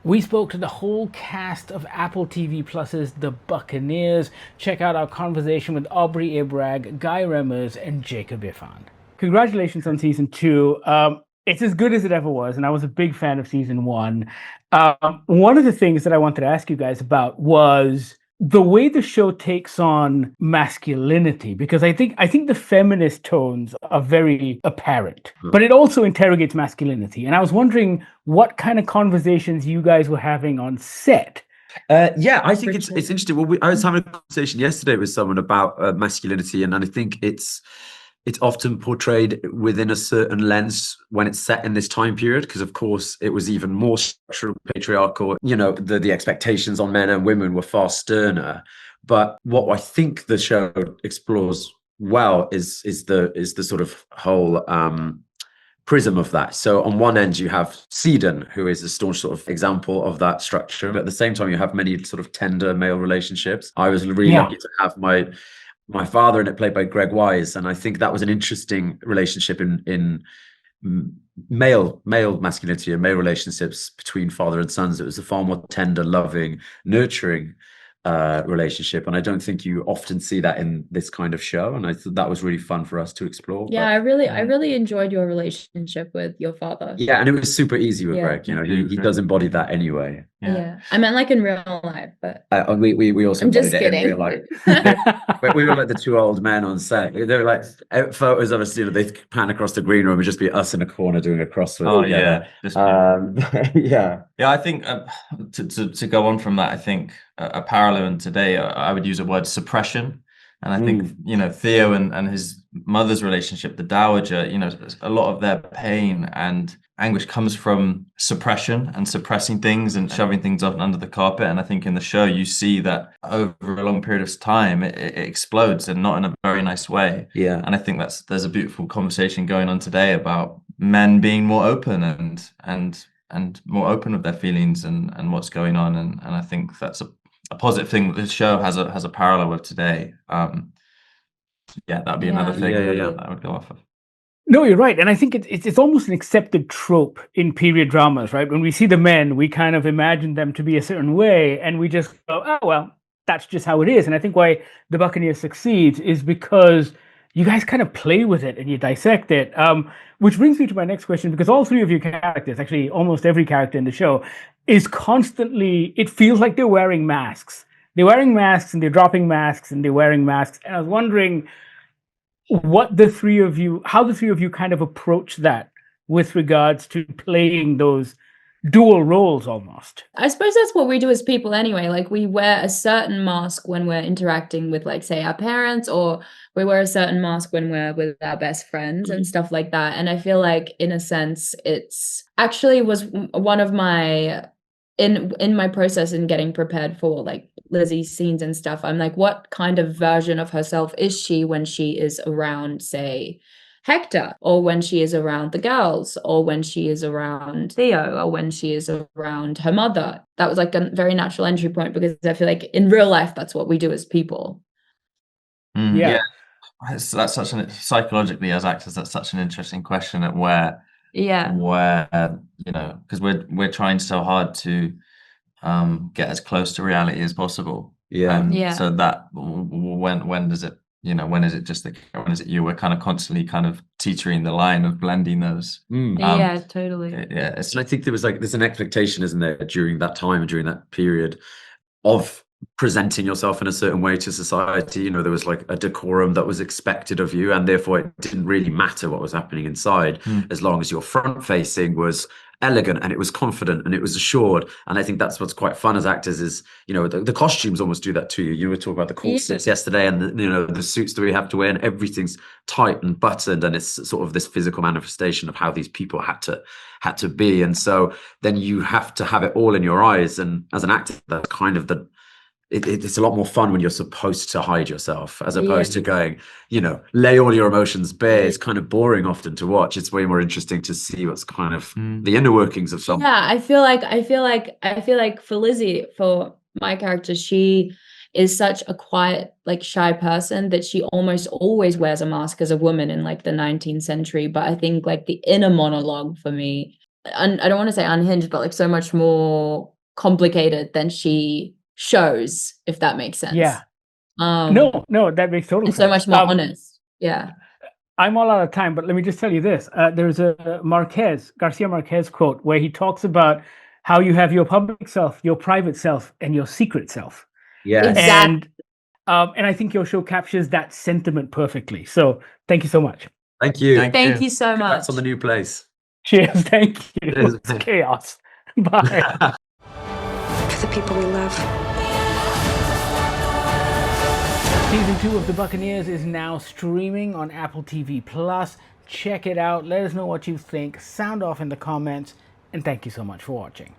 We spoke to the whole cast of Apple TV Plus's The Buccaneers. Check out our conversation with Aubri Ibrag, Guy Remmers, and Jacob Ifan. Congratulations on season two. It's as good as it ever was, and I was a big fan of season one. One of the things that I wanted to ask you guys about was the way the show takes on masculinity, because I think the feminist tones are very apparent, but it also interrogates masculinity. And I was wondering what kind of conversations you guys were having on set. Yeah, I think it's interesting. Well, I was having a conversation yesterday with someone about masculinity, and I think it's often portrayed within a certain lens when it's set in this time period, because of course it was even more structural, patriarchal. You know, the expectations on men and women were far sterner. But what I think the show explores well is the sort of whole prism of that. So on one end you have Sidon, who is a staunch sort of example of that structure, but at the same time you have many sort of tender male relationships. I was really lucky to have my father in it, played by Greg Wise, and I think that was an interesting relationship in male masculinity and male relationships between father and sons. It was a far more tender, loving, nurturing relationship, and I don't think you often see that in this kind of show, and I thought that was really fun for us to explore. Yeah, I really enjoyed your relationship with your father. Yeah, and it was super easy with Greg. You know, he does embody that anyway. Yeah. I meant like in real life, but we also I'm just embodied it kidding. in real life. We were like the two old men on set. They were like photos of us. You know, they pan across the green room and just be us in a corner doing a crossword. Oh yeah, yeah. I think to go on from that, I think a parallel in today, I would use the word suppression. And I think, you know, Theo and his mother's relationship, the dowager, you know, a lot of their pain and anguish comes from suppression and suppressing things and shoving things up under the carpet. And I think in the show, you see that over a long period of time, it explodes, and not in a very nice way. Yeah. And I think there's a beautiful conversation going on today about men being more open and more open with their feelings and what's going on. And I think that's a positive thing that this show has a parallel with today. That'd be another thing that I would go off of. No, you're right, and I think it's almost an accepted trope in period dramas, right? When we see the men, we kind of imagine them to be a certain way, and we just go, "Oh well, that's just how it is." And I think why the Buccaneers succeeds is because you guys kind of play with it and you dissect it. Which brings me to my next question, because all three of your characters, actually almost every character in the show, is constantly, it feels like they're wearing masks. They're wearing masks and they're dropping masks and they're wearing masks. And I was wondering how the three of you kind of approach that with regards to playing those dual roles almost. I suppose that's what we do as people anyway. Like, we wear a certain mask when we're interacting with, like, say, our parents, or we wear a certain mask when we're with our best friends and stuff like that. And I feel like, in a sense, it's actually was one of my in my process in getting prepared for, like, Lizzie's scenes and stuff. I'm like, what kind of version of herself is she when she is around, say, Hector, or when she is around the girls, or when she is around Theo, or when she is around her mother? That was like a very natural entry point, because I feel like in real life, that's what we do as people. That's such an, psychologically as actors, that's such an interesting question at where you know, because we're trying so hard to get as close to reality as possible. So that when does it, you know, when is it just when is it you? We're kind of constantly kind of teetering the line of blending those. Totally. And I think there's an expectation, isn't there, during that time and during that period, of presenting yourself in a certain way to society. You know, there was like a decorum that was expected of you, and therefore it didn't really matter what was happening inside, as long as your front facing was elegant and it was confident and it was assured. And I think that's what's quite fun as actors is, you know, the costumes almost do that to you. You were talking about the corsets yesterday, and you know, the suits that we have to wear, and everything's tight and buttoned, and it's sort of this physical manifestation of how these people had to be. And so then you have to have it all in your eyes, and as an actor, that's kind of it's a lot more fun when you're supposed to hide yourself, as opposed to going, you know, lay all your emotions bare. It's kind of boring often to watch. It's way more interesting to see what's kind of the inner workings of someone. Yeah, I feel like for Lizzie, for my character, she is such a quiet, like, shy person that she almost always wears a mask as a woman in, like, the 19th century. But I think, like, the inner monologue for me, I don't want to say unhinged, but, like, so much more complicated than she shows, if that makes sense. Yeah. No, that makes total and sense. so much more honest. Yeah. I'm all out of time, but let me just tell you this. There's a Garcia Marquez quote where he talks about how you have your public self, your private self, and your secret self. Yes. Exactly. And I think your show captures that sentiment perfectly. So thank you so much. Thank you. Thank you so much. Congrats on the new place. Cheers. Thank you. Cheers. It's chaos. Bye. For the people we love. Season 2 of The Buccaneers is now streaming on Apple TV Plus. Check it out. Let us know what you think. Sound off in the comments. And thank you so much for watching.